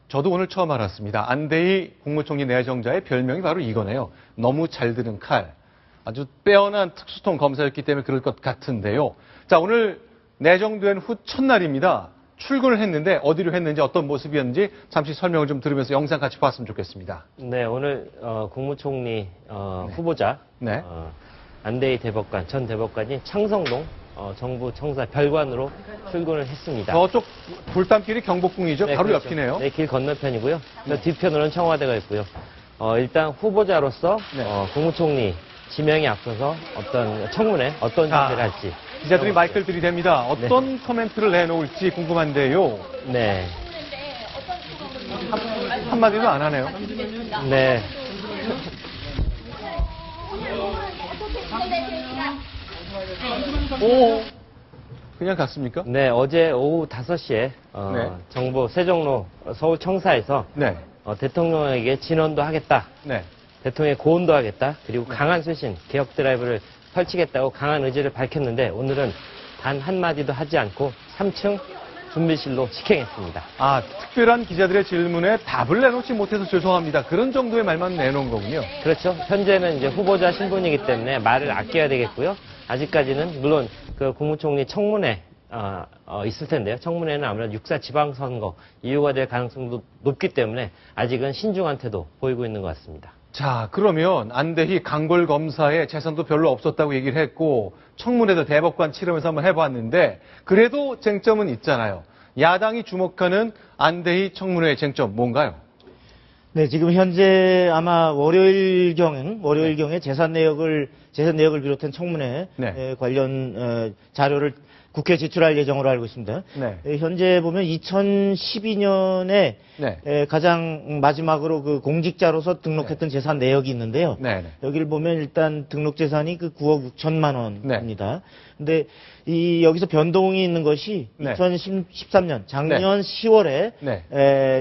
저도 오늘 처음 알았습니다. 안대희 국무총리 내정자의 별명이 바로 이거네요. 너무 잘 드는 칼. 아주 빼어난 특수통 검사였기 때문에 그럴 것 같은데요. 자, 오늘 내정된 후 첫날입니다. 출근을 했는데 어디로 했는지 어떤 모습이었는지 잠시 설명을 좀 들으면서 영상 같이 봤으면 좋겠습니다. 네, 오늘 국무총리 후보자 네. 안대희 대법관, 전 대법관이 창성동 정부 청사 별관으로 출근을 했습니다. 저쪽 불담길이 경복궁이죠? 네, 바로 그렇죠. 옆이네요. 네, 길 건너편이고요. 저 뒤편으로는 청와대가 있고요. 일단 후보자로서 국무총리 지명에 앞서서 어떤 청문회 어떤 준비를 할지 기자들이 마이크를 들이댑니다. 어떤 코멘트를 내놓을지 궁금한데요. 네. 한마디도 안 하네요. 네. 오, 그냥 갔습니까? 네, 어제 오후 5시에 네. 정부 세종로 서울 청사에서 네. 대통령에게 진언도 하겠다. 네. 대통령의 고언도 하겠다. 그리고 강한 쇄신, 개혁 드라이브를 펼치겠다고 강한 의지를 밝혔는데 오늘은 단 한마디도 하지 않고 3층 준비실로 직행했습니다. 아, 특별한 기자들의 질문에 답을 내놓지 못해서 죄송합니다. 그런 정도의 말만 내놓은 거군요. 그렇죠. 현재는 이제 후보자 신분이기 때문에 말을 아껴야 되겠고요. 아직까지는 물론 그 국무총리 청문회 있을 텐데요. 청문회는 아무래도 6.4 지방선거 이유가 될 가능성도 높기 때문에 아직은 신중한 태도 보이고 있는 것 같습니다. 자, 그러면 안대희 강골 검사의 재산도 별로 없었다고 얘기를 했고 청문회도 대법관 치르면서 한번 해봤는데 그래도 쟁점은 있잖아요. 야당이 주목하는 안대희 청문회의 쟁점 뭔가요? 네, 지금 현재 아마 월요일경에 재산 내역을 비롯한 청문회 관련 자료를 국회에 제출할 예정으로 알고 있습니다. 네. 현재 보면 2012년에 가장 마지막으로 그 공직자로서 등록했던 재산 내역이 있는데요. 여기를 보면 일단 등록 재산이 그 9억 6천만 원입니다. 근데 여기서 변동이 있는 것이 2013년 작년 10월에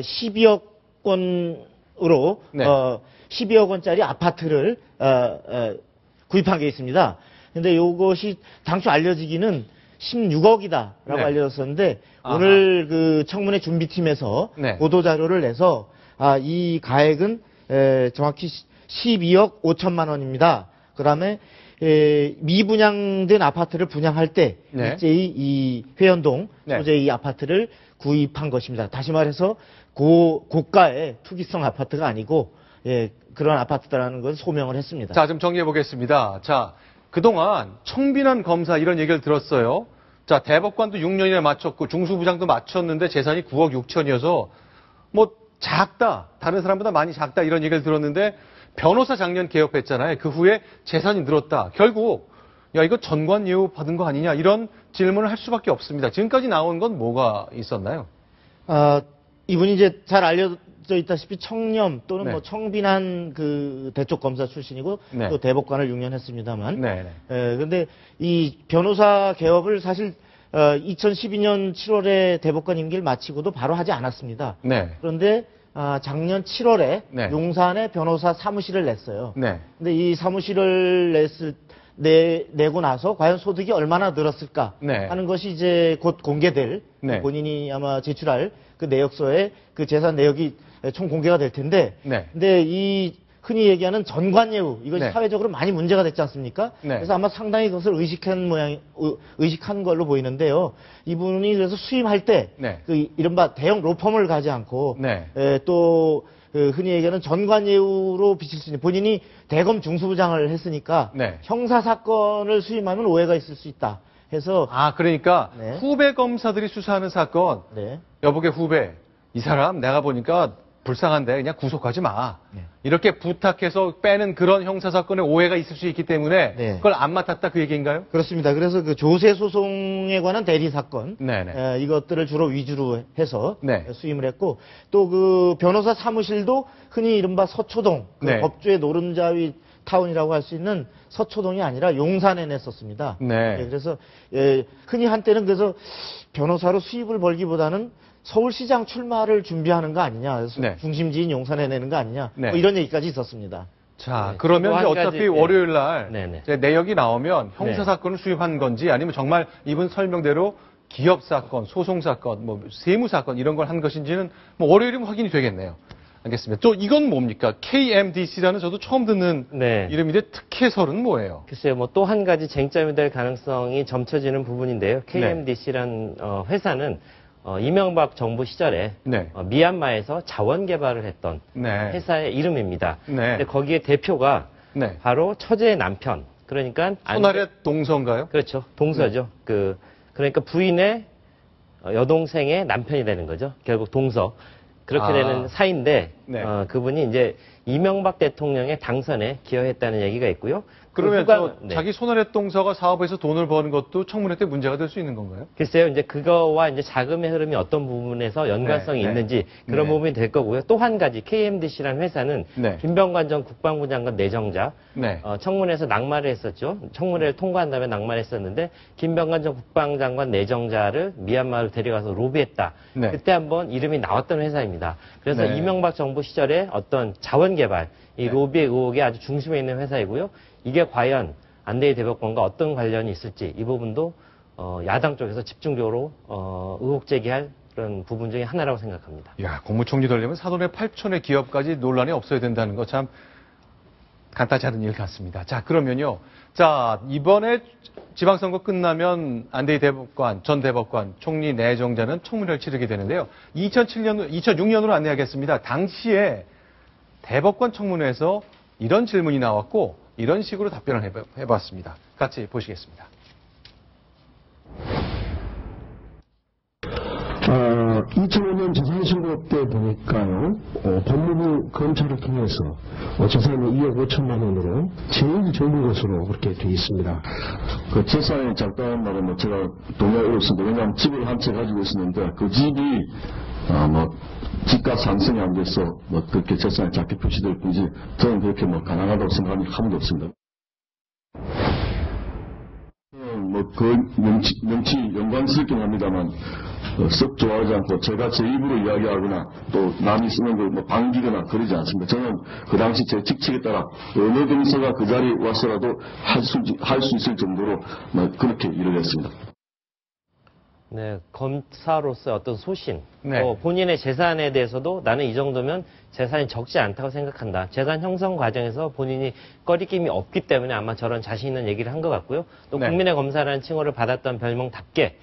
12억 원으로 12억 원짜리 아파트를 구입한 게 있습니다. 근데 이것이 당초 알려지기는 16억이다라고 알려졌었는데 오늘 그 청문회 준비팀에서 보도 자료를 내서 이 가액은 정확히 12억 5천만 원입니다. 그다음에 미분양된 아파트를 분양할 때 일제히 이 회원동 소재의 이 아파트를 구입한 것입니다. 다시 말해서 고가의 투기성 아파트가 아니고 그런 아파트다라는 걸 소명을 했습니다. 자, 좀 정리해 보겠습니다. 자, 그동안 청빈한 검사 이런 얘기를 들었어요. 자, 대법관도 6년이나 마쳤고 중수부장도 마쳤는데 재산이 9억 6천이어서 뭐 작다. 다른 사람보다 많이 작다 이런 얘기를 들었는데 변호사 작년 개업했잖아요. 그 후에 재산이 늘었다. 결국 야, 이거 전관예우 받은 거 아니냐 이런 질문을 할 수밖에 없습니다. 지금까지 나온 건 뭐가 있었나요? 이분이 이제 잘 알려져 있다시피 청렴 또는 뭐 청빈한 그 대쪽 검사 출신이고 또 대법관을 6년 했습니다만. 근데 이 변호사 개업을 사실 2012년 7월에 대법관 임기를 마치고도 바로 하지 않았습니다. 그런데 작년 7월에 용산에 변호사 사무실을 냈어요. 근데 이 사무실을 내고 나서 과연 소득이 얼마나 늘었을까 하는 것이 이제 곧 공개될 본인이 아마 제출할 그 내역서에 그 재산 내역이 총 공개가 될 텐데 근데 이 흔히 얘기하는 전관예우 이것이 사회적으로 많이 문제가 됐지 않습니까? 그래서 아마 상당히 그것을 의식한 걸로 보이는데요. 이분이 그래서 수임할 때 그 이른바 대형 로펌을 가지 않고 또 흔히 얘기하는 전관예우로 비칠 수 있는 본인이 대검 중수부장을 했으니까 형사 사건을 수임하면 오해가 있을 수 있다. 해서 그러니까 후배 검사들이 수사하는 사건 여보게 후배 이 사람 내가 보니까 불쌍한데 그냥 구속하지 마. 이렇게 부탁해서 빼는 그런 형사사건에 오해가 있을 수 있기 때문에 그걸 안 맡았다 그 얘기인가요? 그렇습니다. 그래서 그 조세 소송에 관한 대리 사건 이것들을 주로 위주로 해서 수임을 했고 또 그 변호사 사무실도 흔히 이른바 서초동 그 법조의 노른자위 타운이라고 할 수 있는 서초동이 아니라 용산에 냈었습니다. 그래서 흔히 한때는 그래서 변호사로 수입을 벌기보다는 서울시장 출마를 준비하는 거 아니냐, 그래서 중심지인 용산에 내는 거 아니냐, 뭐 이런 얘기까지 있었습니다. 자, 그러면 이제 어차피 월요일 날 내역이 나오면 형사사건을 수입한 건지 아니면 정말 이분 설명대로 기업 사건, 소송 사건, 뭐 세무 사건 이런 걸 한 것인지는 뭐 월요일이면 확인이 되겠네요. 알겠습니다. 또 이건 뭡니까? KMDC라는 저도 처음 듣는 네. 이름인데 특혜설은 뭐예요? 글쎄요, 뭐 또 한 가지 쟁점이 될 가능성이 점쳐지는 부분인데요. KMDC라는 회사는 이명박 정부 시절에 네. 미얀마에서 자원 개발을 했던 네. 회사의 이름입니다. 네. 근데 거기에 대표가 네. 바로 처제의 남편. 그러니까 손아래 동서인가요? 그렇죠. 동서죠. 그러니까 부인의 여동생의 남편이 되는 거죠. 결국 동서. 그렇게 되는 사이인데 네. 그분이 이제 이명박 대통령의 당선에 기여했다는 얘기가 있고요. 그러면 자기 손아래 동서가 사업에서 돈을 버는 것도 청문회 때 문제가 될 수 있는 건가요? 글쎄요, 이제 그거와 이제 자금의 흐름이 어떤 부분에서 연관성이 네, 있는지 그런 부분이 될 거고요. 또 한 가지 KMDC라는 회사는 김병관 전 국방부 장관 내정자 청문회에서 낙마를 했었죠. 청문회를 통과한 다음에 낙마를 했었는데 김병관 전 국방장관 내정자를 미얀마로 데려가서 로비했다. 그때 한번 이름이 나왔던 회사입니다. 그래서 이명박 정부 시절에 어떤 자원 개발, 이 로비의 의혹이 아주 중심에 있는 회사이고요. 이게 과연 안대희 대법관과 어떤 관련이 있을지 이 부분도 야당 쪽에서 집중적으로 의혹 제기할 그런 부분 중에 하나라고 생각합니다. 야, 국무총리 되려면 사돈의 8촌의 기업까지 논란이 없어야 된다는 거 참 간단치 않은 일 같습니다. 자, 그러면요. 자, 이번에 지방선거 끝나면 안대희 대법관, 전 대법관, 총리 내정자는 청문회를 치르게 되는데요. 2006년으로 안내하겠습니다. 당시에 대법관 청문회에서 이런 질문이 나왔고 이런 식으로 답변을 해봤습니다. 같이 보시겠습니다. 2005년 재산신고 때 보니까요, 법무부 검찰을 통해서 재산이 2억 5천만 원으로 제일 적은 것으로 그렇게 되어 있습니다. 그 재산이 작다는 말은 뭐 제가 동의할 없습니다. 왜냐하면 집을 한 채 가지고 있었는데 그 집이 집값 상승이 안 돼서 그렇게 재산이 작게 표시될 뿐이지 저는 그렇게 가난하다고 생각하는 게 하나도 없습니다. 그 명치 연관스럽긴 합니다만 썩 좋아하지 않고 제가 제 입으로 이야기하거나 또 남이 쓰는 걸 반기거나 그러지 않습니다. 저는 그 당시 제 직책에 따라 어느 동서가 그 자리에 와서라도 할 수 있을 정도로 그렇게 일을 했습니다. 네, 검사로서의 어떤 소신, 본인의 재산에 대해서도 나는 이 정도면 재산이 적지 않다고 생각한다. 재산 형성 과정에서 본인이 꺼리낌이 없기 때문에 아마 저런 자신 있는 얘기를 한 것 같고요. 또 국민의 검사라는 칭호를 받았던 별명답게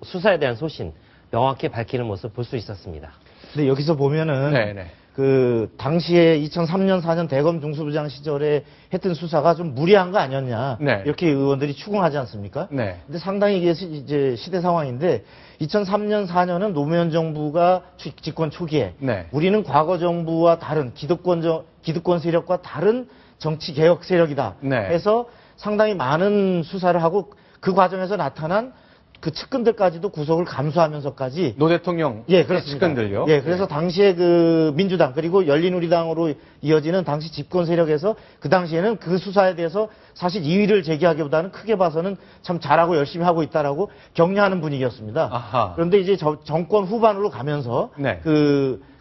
수사에 대한 소신 명확히 밝히는 모습 볼 수 있었습니다. 근데 여기서 보면은 그 당시에 2003년 4년 대검 중수부장 시절에 했던 수사가 좀 무리한 거 아니었냐 이렇게 의원들이 추궁하지 않습니까? 근데 상당히 이게 이제 시대 상황인데 2003년 4년은 노무현 정부가 집권 초기에 우리는 과거 정부와 다른 기득권 세력과 다른 정치 개혁 세력이다 해서 상당히 많은 수사를 하고 그 과정에서 나타난 그 측근들까지도 구속을 감수하면서까지 노 대통령 그렇습니다. 측근들요. 그래서 당시에 그 민주당 그리고 열린우리당으로 이어지는 당시 집권 세력에서 그 당시에는 그 수사에 대해서 사실 이의를 제기하기보다는 크게 봐서는 참 잘하고 열심히 하고 있다라고 격려하는 분위기였습니다. 그런데 이제 정권 후반으로 가면서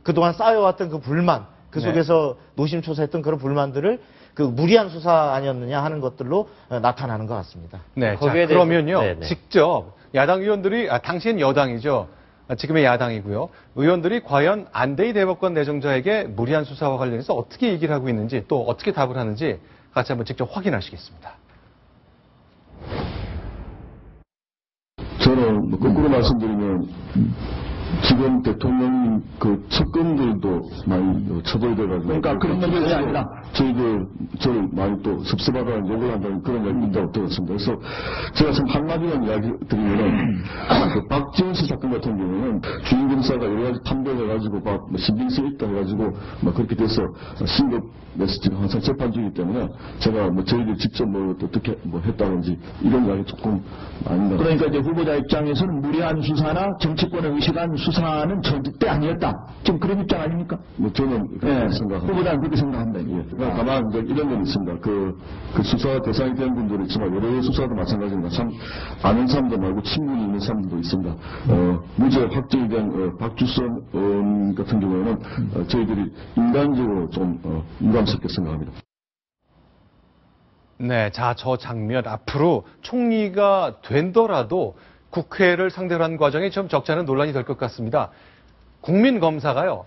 그동안 쌓여왔던 그 불만 그 속에서 노심초사했던 그런 불만들을 그 무리한 수사 아니었느냐 하는 것들로 나타나는 것 같습니다. 자, 그러면요. 직접 야당 의원들이 당시엔 여당이죠. 지금의 야당이고요. 의원들이 과연 안대희 대법관 내정자에게 무리한 수사와 관련해서 어떻게 얘기를 하고 있는지 또 어떻게 답을 하는지 같이 한번 직접 확인하시겠습니다. 저는 거꾸로 말씀드리면 지금 대통령 그 측근들도 많이 처벌돼가지고 그러니까 그런 문제가 아니라 저를 많이 또 섭섭하다는 욕을 한다는 그런 이야기 있다고 들었습니다. 그래서 제가 참 한마디만 이야기 드리면은 그 박지원 씨 사건 같은 경우는 주인 검사가 여러 가지 판별해가지고 신빙성 있다 해가지고 그렇게 돼서 신급 지금 항상 재판 중이기 때문에 제가 저희들 직접 어떻게 했다든지 이런 이야기 조금 아닌가. 그러니까 이제 후보자 입장에서는 무리한 수사나 정치권을 의식한 수사는 절대 아니었다. 좀 그런 입장 아닙니까? 저는 그렇게 생각합니다. 후보자는 그렇게 생각한다. 다만 이런 건 있습니다. 그 수사 대상이 된 분들이 있지만 여러 수사도 마찬가지입니다. 참 아는 사람도 말고 친분이 있는 사람들도 있습니다. 무죄 확정이 된 박주선 의원 같은 경우에는 저희들이 인간적으로 좀 인간스럽게 생각합니다. 자, 저 장면 앞으로 총리가 된더라도 국회를 상대로 한 과정이 좀 적지 않은 논란이 될 것 같습니다. 국민검사가요,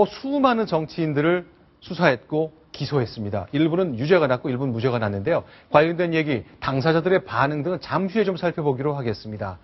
수많은 정치인들을 수사했고 기소했습니다. 일부는 유죄가 났고 일부는 무죄가 났는데요. 관련된 얘기, 당사자들의 반응 등은 잠시 후에 좀 살펴보기로 하겠습니다.